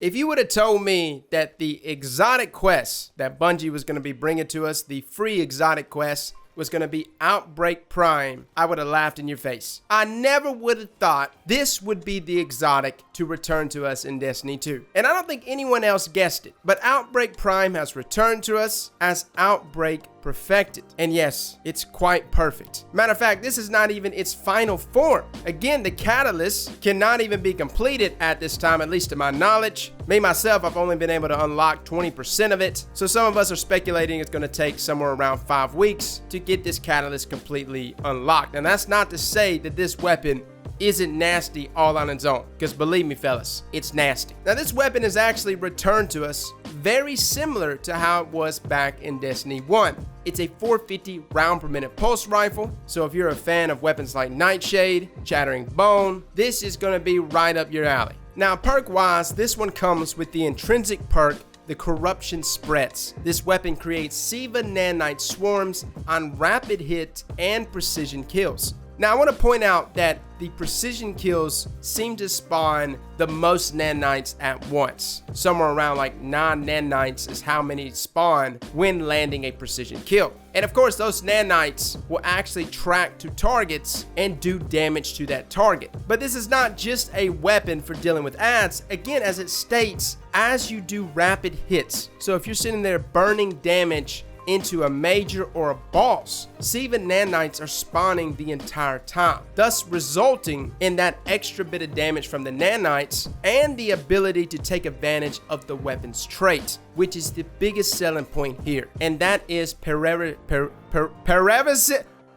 If you would have told me that the exotic quest that Bungie was going to be bringing to us, the free exotic quest, was going to be Outbreak Prime, I would have laughed in your face. I never would have thought this would be the exotic to return to us in Destiny 2. And I don't think anyone else guessed it, but Outbreak Prime has returned to us as Outbreak Perfected. And yes, it's quite perfect. Matter of fact, this is not even its final form. Again, the catalyst cannot even be completed at this time, at least to my knowledge. Me, myself, I've only been able to unlock 20% of it. So some of us are speculating it's going to take somewhere around 5 weeks to get this catalyst completely unlocked. And that's not to say that this weapon isn't nasty all on its own, because believe me fellas, it's nasty. Now this weapon is actually returned to us very similar to how it was back in Destiny 1. It's a 450 round per minute pulse rifle, so if you're a fan of weapons like Nightshade, Chattering Bone, this is going to be right up your alley. Now perk wise, this one comes with the intrinsic perk, the Corruption Spreads. This weapon creates Siva nanite swarms on rapid hit and precision kills. Now I want to point out that the precision kills seem to spawn the most nanites at once. Somewhere around like 9 nanites is how many spawn when landing a precision kill. And of course those nanites will actually track to targets and do damage to that target. But this is not just a weapon for dealing with ads. Again, as it states, as you do rapid hits. So if you're sitting there burning damage into a major or a boss, Siva nanites are spawning the entire time, thus resulting in that extra bit of damage from the nanites and the ability to take advantage of the weapon's trait, which is the biggest selling point here, and that is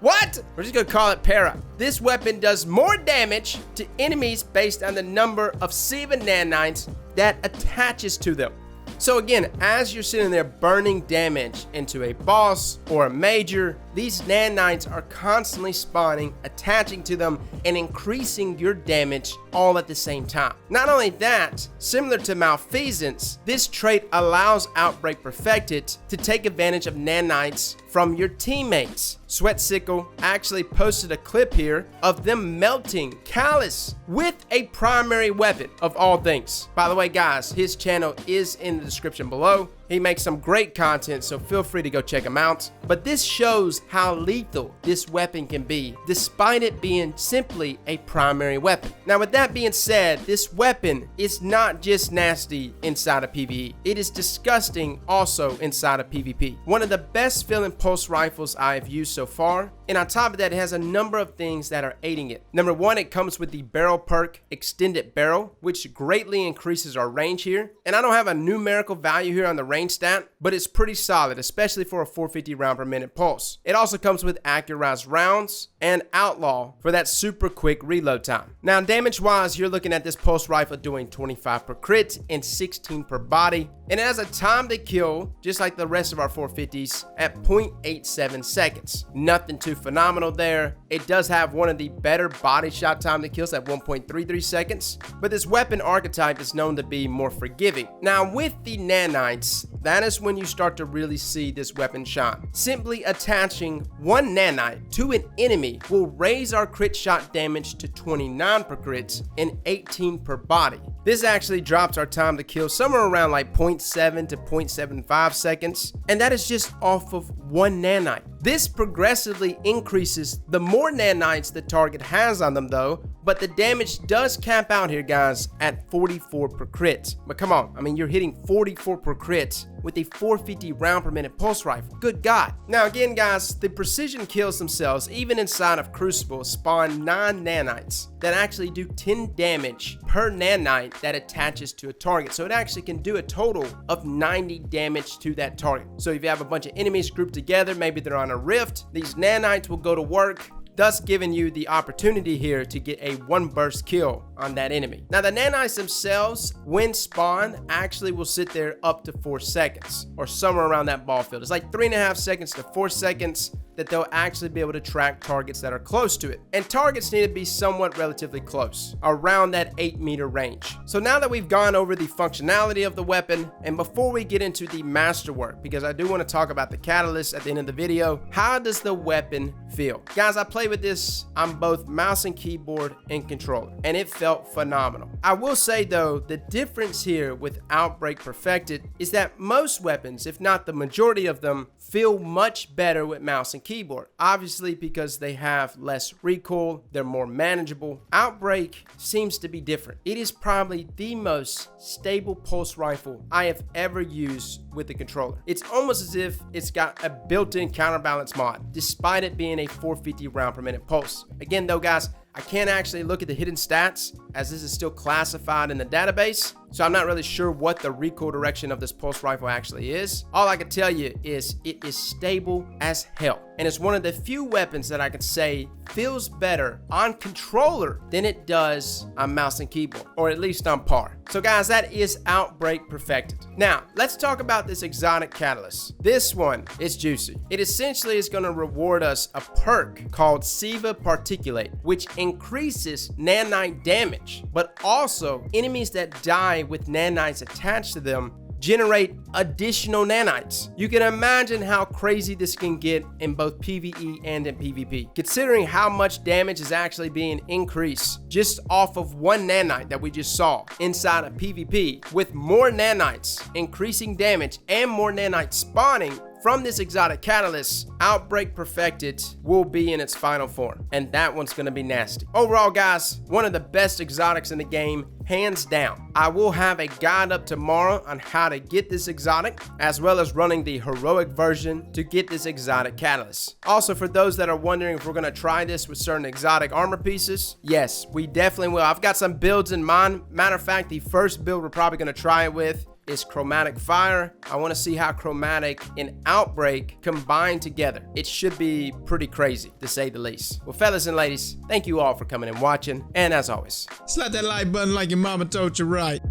what? We're just gonna call it Para. This weapon does more damage to enemies based on the number of Siva nanites that attaches to them. So again, as you're sitting there burning damage into a boss or a major, these nanites are constantly spawning, attaching to them, and increasing your damage all at the same time. Not only that, similar to Malfeasance, this trait allows Outbreak Perfected to take advantage of nanites from your teammates. Sweatsickle actually posted a clip here of them melting Callus with a primary weapon of all things. By the way guys, his channel is in the description below. He makes some great content, so feel free to go check him out. But this shows how lethal this weapon can be, despite it being simply a primary weapon. Now with that being said, this weapon is not just nasty inside of PvE. It is disgusting also inside of PvP. One of the best feeling pulse rifles I have used so far. And on top of that, it has a number of things that are aiding it. Number one, it comes with the barrel perk, Extended Barrel, which greatly increases our range here. And I don't have a numerical value here on the range stat, but it's pretty solid, especially for a 450 round per minute pulse. It also comes with accurized rounds and Outlaw for that super quick reload time. Now damage wise, you're looking at this pulse rifle doing 25 per crit and 16 per body. And it has a time to kill, just like the rest of our 450s, at 0.87 seconds. Nothing too phenomenal there. It does have one of the better body shot time to kills at 1.33 seconds, but this weapon archetype is known to be more forgiving. Now with the nanites, that is when you start to really see this weapon shine. Simply attaching one nanite to an enemy will raise our crit shot damage to 29 per crit and 18 per body. This actually drops our time to kill somewhere around like 0.7 to 0.75 seconds, and that is just off of one nanite. This progressively increases the more nanites the target has on them though, but the damage does cap out here guys at 44 per crit. But come on, I mean you're hitting 44 per crit with a 450 round per minute pulse rifle. Good God. Now again guys, the precision kills themselves, even inside of Crucible, spawn 9 nanites that actually do 10 damage per nanite that attaches to a target. So it actually can do a total of 90 damage to that target. So if you have a bunch of enemies grouped together, maybe they're on a rift, these nanites will go to work, thus giving you the opportunity here to get a one burst kill on that enemy. Now the nanites themselves, when spawned, actually will sit there up to 4 seconds or somewhere around that ball field. It's like 3.5 seconds to 4 seconds that they'll actually be able to track targets that are close to it. And targets need to be somewhat relatively close, around that 8-meter range. So now that we've gone over the functionality of the weapon, and before we get into the masterwork, because I do want to talk about the catalyst at the end of the video, how does the weapon feel? Guys, I played played with this on both mouse and keyboard and controller, and it felt phenomenal. I will say though, the difference here with Outbreak Perfected is that most weapons, if not the majority of them, feel much better with mouse and keyboard. Obviously because they have less recoil, they're more manageable. Outbreak seems to be different. It is probably the most stable pulse rifle I have ever used with the controller. It's almost as if it's got a built-in counterbalance mod, despite it being a 450 round per minute pulse. Again though guys, I can't actually look at the hidden stats as this is still classified in the database, so I'm not really sure what the recoil direction of this pulse rifle actually is. All I can tell you is it is stable as hell, and it's one of the few weapons that I could say feels better on controller than it does on mouse and keyboard, or at least on par. So guys, that is Outbreak Perfected. Now, let's talk about this exotic catalyst. This one is juicy. It essentially is going to reward us a perk called Siva Particulate, which increases nanite damage, but also enemies that die with nanites attached to them generate additional nanites. You can imagine how crazy this can get in both PvE and in PvP, considering how much damage is actually being increased just off of one nanite that we just saw inside of PvP. With more nanites increasing damage and more nanites spawning from this exotic catalyst, Outbreak Perfected will be in its final form, and that one's gonna be nasty. Overall guys, one of the best exotics in the game, hands down. I will have a guide up tomorrow on how to get this exotic, as well as running the heroic version to get this exotic catalyst. Also, for those that are wondering if we're gonna try this with certain exotic armor pieces, yes, we definitely will. I've got some builds in mind. Matter of fact, the first build we're probably gonna try it with is Chromatic Fire. I want to see how Chromatic and Outbreak combine together. It should be pretty crazy, to say the least. Well, fellas and ladies, thank you all for coming and watching, and as always, slap that like button like your mama told you right.